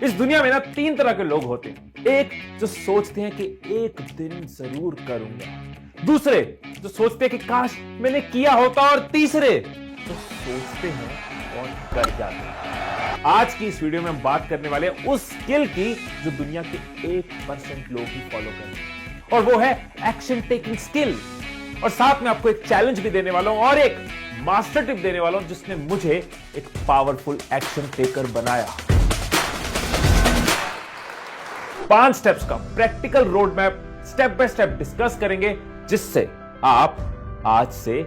इस दुनिया में ना तीन तरह के लोग होते हैं। एक जो सोचते हैं कि एक दिन जरूर करूंगा, दूसरे जो सोचते हैं कि काश मैंने किया होता, और तीसरे जो सोचते हैं और कर जाते हैं। आज की इस वीडियो में हम बात करने वाले हैं उस स्किल की जो दुनिया के 1% लोग ही फॉलो करते हैं, और वो है एक्शन टेकिंग स्किल। और साथ में आपको एक चैलेंज भी देने वाला हूं और एक मास्टर टिप देने वाला हूं जिसने मुझे एक पावरफुल एक्शन टेकर बनाया। 5 स्टेप्स का practical road map step by step discuss करेंगे, जिससे आप आज से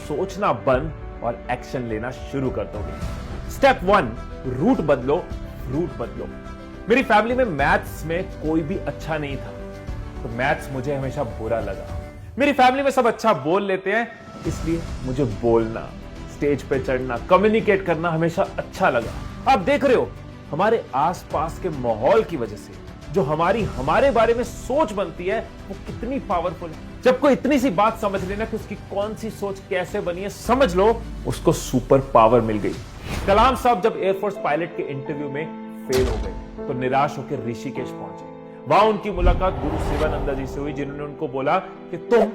सोचना बंद और एक्शन लेना शुरू कर दोगे। स्टेप 1, रूट बदलो, रूट बदलो। मेरी फैमिली में मैथ्स में कोई भी अच्छा नहीं था, तो मैथ्स मुझे हमेशा बुरा लगा। मेरी फैमिली में सब अच्छा बोल लेते हैं, इसलिए मुझे बोलना, स्टेज पे चढ़ना, कम्युनिकेट करना हमेशा अच्छा लगा। आप देख रहे हो हमारे आसपास के माहौल की वजह से जो हमारे बारे में सोच बनती है वो कितनी पावरफुल है। जब कोई इतनी सी बात समझ लेना कि उसकी कौन सी सोच कैसे बनी है, समझ लो उसको सुपर पावर मिल गई। कलाम साहब जब एयरफोर्स पायलट के इंटरव्यू में फेल हो गए तो निराश होकर ऋषिकेश पहुंचे। वहां उनकी मुलाकात गुरु शिवानंद जी से हुई, जिन्होंने उनको बोला कि तुम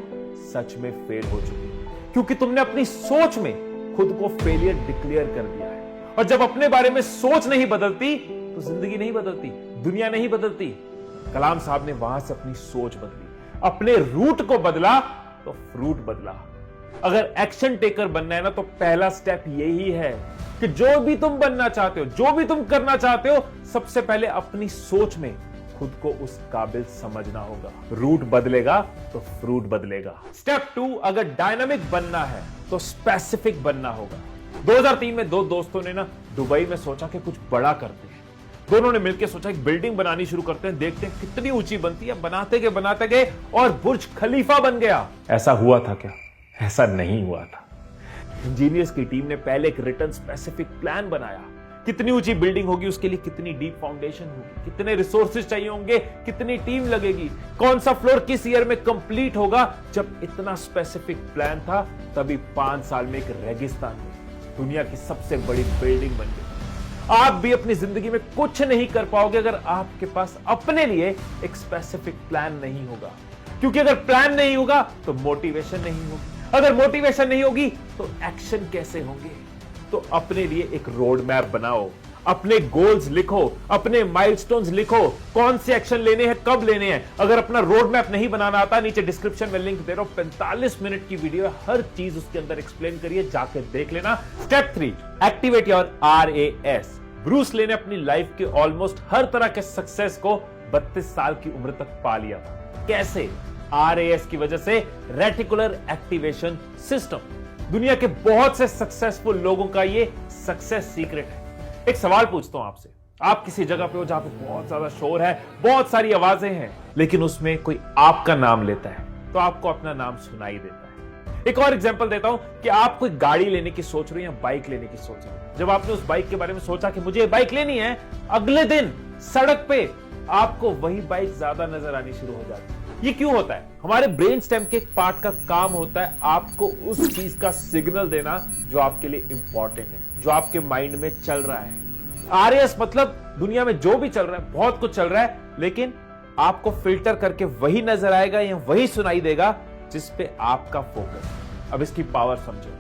सच में फेल हो चुके हो, क्योंकि तुमने अपनी सोच में खुद को फेलियर डिक्लेयर कर दिया है। और जब अपने बारे में सोच नहीं बदलती तो जिंदगी नहीं बदलती, दुनिया नहीं बदलती। कलाम साहब ने वहां से अपनी सोच बदली, अपने रूट को बदला तो फ्रूट बदला। अगर एक्शन टेकर बनना है ना, तो पहला स्टेप यही है कि जो भी तुम बनना चाहते हो, जो भी तुम करना चाहते हो, सबसे पहले अपनी सोच में खुद को उस काबिल समझना होगा। रूट बदलेगा तो फ्रूट बदलेगा। स्टेप 2, अगर डायनामिक बनना है तो स्पेसिफिक बनना होगा। 2003 में 2 दोस्तों ने ना दुबई में सोचा कि कुछ बड़ा करते हैं। दोनों ने मिलकर सोचा एक बिल्डिंग बनानी शुरू करते हैं, देखते हैं कितनी ऊंची बनती है। बनाते गए और बुर्ज खलीफा बन गया। ऐसा हुआ था क्या? ऐसा नहीं हुआ था। इंजीनियर्स की टीम ने पहले एक रिटन स्पेसिफिक प्लान बनाया। कितनी ऊंची बिल्डिंग होगी, उसके लिए कितनी डीप फाउंडेशन होगी, कितने रिसोर्सेज चाहिए होंगे, कितनी टीम लगेगी, कौन सा फ्लोर किस ईयर में कंप्लीट होगा। जब इतना स्पेसिफिक प्लान था, तभी 5 साल में एक रेगिस्तान में दुनिया की सबसे बड़ी बिल्डिंग बन गई। आप भी अपनी जिंदगी में कुछ नहीं कर पाओगे अगर आपके पास अपने लिए एक स्पेसिफिक प्लान नहीं होगा, क्योंकि अगर प्लान नहीं होगा तो मोटिवेशन नहीं होगी, अगर मोटिवेशन नहीं होगी तो एक्शन कैसे होंगे। तो अपने लिए एक रोड मैप बनाओ, अपने गोल्स लिखो, अपने माइलस्टोन्स लिखो, कौन से एक्शन लेने हैं, कब लेने हैं। अगर अपना रोड मैप नहीं बनाना आता, नीचे डिस्क्रिप्शन में लिंक दे रहा हूं, 45 मिनट की वीडियो है, हर चीज उसके अंदर एक्सप्लेन करिए, जाके देख लेना। Step 3, activate your RAS। Bruce Lee ने अपनी लाइफ के ऑलमोस्ट हर तरह के सक्सेस को 32 साल की उम्र तक पा लिया था। कैसे? RAS की वजह से, रेटिकुलर एक्टिवेशन सिस्टम। दुनिया के बहुत से सक्सेसफुल लोगों का ये सक्सेस सीक्रेट है। एक सवाल पूछता हूं आपसे, आप किसी जगह पे हो जहां पे बहुत ज्यादा शोर है, बहुत सारी आवाजें हैं, लेकिन उसमें कोई आपका नाम लेता है तो आपको अपना नाम सुनाई देता है। एक और एग्जांपल देता हूं कि आप कोई गाड़ी लेने की सोच रहे हो या बाइक लेने की सोच रहे हो। जब आपने उस बाइक के बारे में सोचा कि मुझे बाइक लेनी है, अगले दिन सड़क पे आपको वही बाइक ज्यादा नजर आनी शुरू हो जाती है। ये क्यों होता है? हमारे ब्रेन स्टेम के एक पार्ट का काम होता है आपको उस चीज का सिग्नल देना जो आपके लिए इंपॉर्टेंट है, जो आपके माइंड में चल रहा है। RAS मतलब दुनिया में जो भी चल रहा है, बहुत कुछ चल रहा है, लेकिन आपको फिल्टर करके वही नजर आएगा या वही सुनाई देगा जिस पे आपका फोकस। अब इसकी पावर समझो।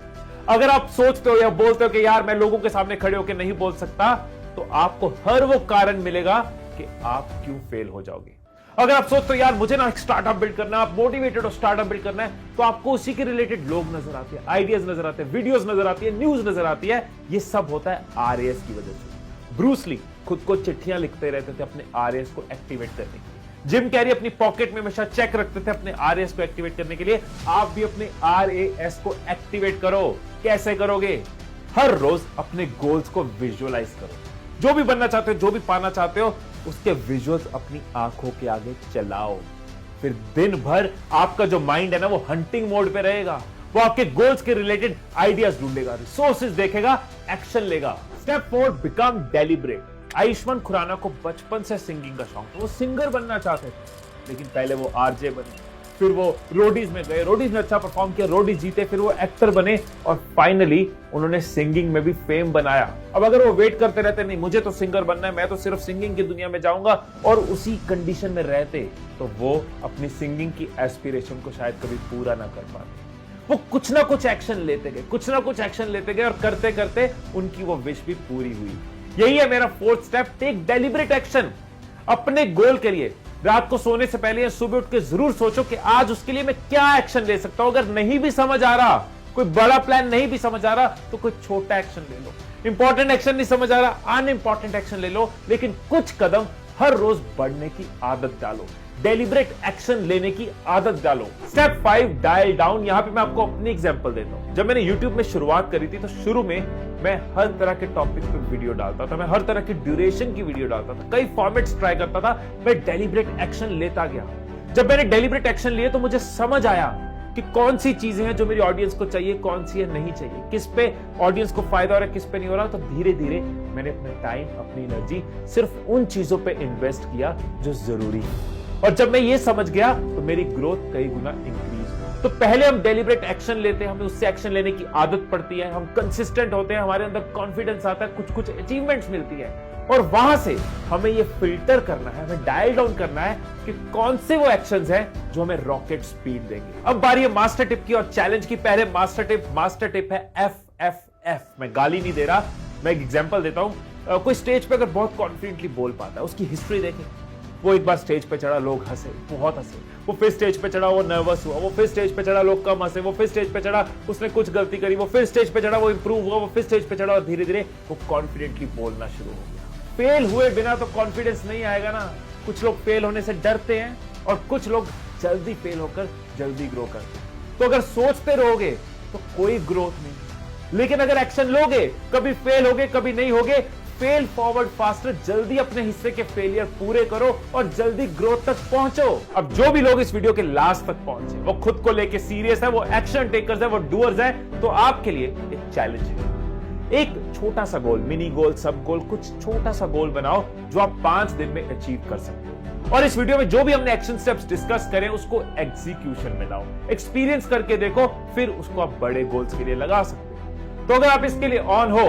अगर आप सोचते हो या बोलते हो कि यार मैं लोगों के सामने खड़े होकर नहीं बोल सकता, तो आपको हर वो कारण मिलेगा कि आप क्यों फेल हो जाओगे। अगर आप सोचते हो यार मुझे ना एक स्टार्टअप बिल्ड करना है, आप मोटिवेटेड हो स्टार्टअप बिल्ड करना है, तो आपको उसी के रिलेटेड लोग नजर आते हैं, आइडियाज नजर आते हैं, वीडियोस नजर आती है, न्यूज नजर आती है। ये सब होता है RAS की वजह से। ब्रूस ली खुद को चिट्ठियां लिखते रहते थे अपने RAS को एक्टिवेट करने के लिए। जिम कैरी अपनी पॉकेट में हमेशा चेक रखते थे अपने RAS को एक्टिवेट करने के लिए। आप भी अपने RAS को एक्टिवेट करो। कैसे करोगे? हर रोज अपने गोल्स को विजुअलाइज करो। जो भी बनना चाहते हो, जो भी पाना चाहते हो, उसके विजुअल्स अपनी आंखों के आगे चलाओ। फिर दिन भर आपका जो माइंड है ना, वो हंटिंग मोड पे रहेगा। वो आपके गोल्स के रिलेटेड आइडियाज ढूंढेगा, रिसोर्सेज देखेगा, एक्शन लेगा। Step 4, become deliberate. Ayushmann Khurrana को बचपन से सिंगिंग का शौक था, वो सिंगर बनना चाहते थे, लेकिन पहले वो RJ बने, फिर वो रोडीज में गए, रोडीज में अच्छा परफॉर्म किया, रोडीज जीते, फिर वो एक्टर बने और फाइनली उन्होंने सिंगिंग में भी फेम बनाया। अब अगर वो वेट करते रहते, नहीं मुझे तो सिंगर बनना है, मैं तो सिर्फ सिंगिंग की दुनिया में जाऊंगा, और उसी कंडीशन में रहते, तो वो अपनी सिंगिंग की एस्पिरेशन को शायद कभी पूरा ना कर पाते। वो कुछ ना कुछ एक्शन लेते गए, कुछ ना कुछ एक्शन लेते गए, और करते करते उनकी वो विश भी पूरी हुई। यही है मेरा fourth step, take deliberate action. अपने गोल के लिए रात को सोने से पहले या सुबह उठ के जरूर सोचो कि आज उसके लिए मैं क्या एक्शन ले सकता हूं। अगर नहीं भी समझ आ रहा, कोई बड़ा प्लान नहीं भी समझ आ रहा, तो कोई छोटा एक्शन ले लो। इंपॉर्टेंट एक्शन नहीं समझ आ रहा, अनइंपॉर्टेंट एक्शन ले लो, लेकिन कुछ कदम हर रोज बढ़ने की आदत डालो, डेलिब्रेट एक्शन लेने की आदत डालो। Step 5, dial down. यहां पे मैं आपको अपनी एग्जांपल देता हूं। जब मैंने YouTube में शुरुआत करी थी, तो शुरू में मैं हर तरह के टॉपिक पे वीडियो डालता था, मैं हर तरह की ड्यूरेशन की वीडियो डालता था, कई फॉर्मेट्स ट्राई करता था, मैं डेलिब्रेट एक्शन लेता गया। जब मैंने डेलिब्रेट एक्शन लिए तो मुझे समझ आया कि कौन सी चीजें हैं जो मेरी ऑडियंस को चाहिए, कौन सी है नहीं चाहिए, किस पे ऑडियंस को फायदा हो रहा है, किस पे नहीं हो रहा। तो धीरे धीरे मैंने अपना टाइम, अपनी एनर्जी सिर्फ उन चीजों पे इन्वेस्ट किया जो जरूरी है। और जब मैं ये समझ गया तो मेरी ग्रोथ कई गुना इंक्रीज हुई। तो पहले हम डेलिब्रेट एक्शन लेते हैं, हमें उससे एक्शन लेने की आदत पड़ती है, हम कंसिस्टेंट होते हैं, हमारे अंदर कॉन्फिडेंस आता है, कुछ कुछ अचीवमेंट्स मिलती है, और वहां से हमें ये फिल्टर करना है, हमें डायल डाउन करना है कि कौन से वो एक्शंस हैं जो हमें रॉकेट स्पीड देंगे। अब बारी है मास्टर टिप की और चैलेंज की। पहले मास्टर टिप है FFF। मैं गाली नहीं दे रहा, मैं एक एग्जांपल देता हूं। कोई स्टेज पे अगर बहुत कॉन्फिडेंटली बोल पाता है, उसकी हिस्ट्री देखें। वो एक बार स्टेज पे चढ़ा, लोग हंसे, बहुत हंसे। वो फिर स्टेज पे चढ़ा, वो नर्वस हुआ। वो फिर स्टेज पे चढ़ा, लोग कम हंसे। वो फिर स्टेज पे चढ़ा, उसने कुछ गलती करी। वो फिर स्टेज पे चढ़ा, वो इंप्रूव हुआ। वो फिर स्टेज पे चढ़ा और धीरे धीरे वो कॉन्फिडेंटली बोलना शुरू हो गया। फेल हुए बिना तो कॉन्फिडेंस नहीं आएगा ना। कुछ लोग फेल होने से डरते हैं और कुछ लोग जल्दी फेल होकर जल्दी ग्रो करते हैं। तो अगर सोचते रहोगे तो कोई ग्रोथ नहीं, लेकिन अगर एक्शन लोगे, कभी फेल होगे, कभी नहीं होगे, फेल फॉरवर्ड फास्टर, जल्दी अपने हिस्से के फेलियर पूरे करो और जल्दी ग्रोथ तक पहुंचो। अब जो भी लोग इस वीडियो के लास्ट तक पहुंचे, वो खुद को लेके सीरियस है, वो एक्शन टेकर्स है, वो डूअर्स है, तो आपके लिए एक चैलेंज है। एक छोटा सा गोल, मिनी गोल, सब गोल, कुछ छोटा सा गोल बनाओ जो आप 5 दिन में अचीव कर सकते हो। और इस वीडियो में जो भी हमने एक्शन स्टेप्स डिस्कस करें, उसको एग्जीक्यूशन में लाओ, एक्सपीरियंस करके देखो, फिर उसको आप बड़े गोल्स के लिए लगा सकते हो। तो अगर आप इसके लिए ऑन हो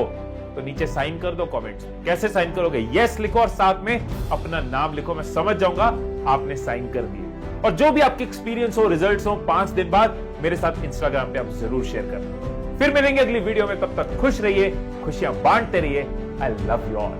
तो नीचे साइन कर दो कमेंट्स में। कैसे साइन करोगे? यस लिखो और साथ में अपना नाम लिखो, मैं समझ जाऊंगा आपने साइन कर दिए। और जो भी आपके एक्सपीरियंस हो, रिजल्ट्स हो, 5 दिन बाद मेरे साथ इंस्टाग्राम पे आप जरूर शेयर करना। फिर मिलेंगे अगली वीडियो में, तब तक खुश रहिए, खुशियां बांटते रहिए। I love you all.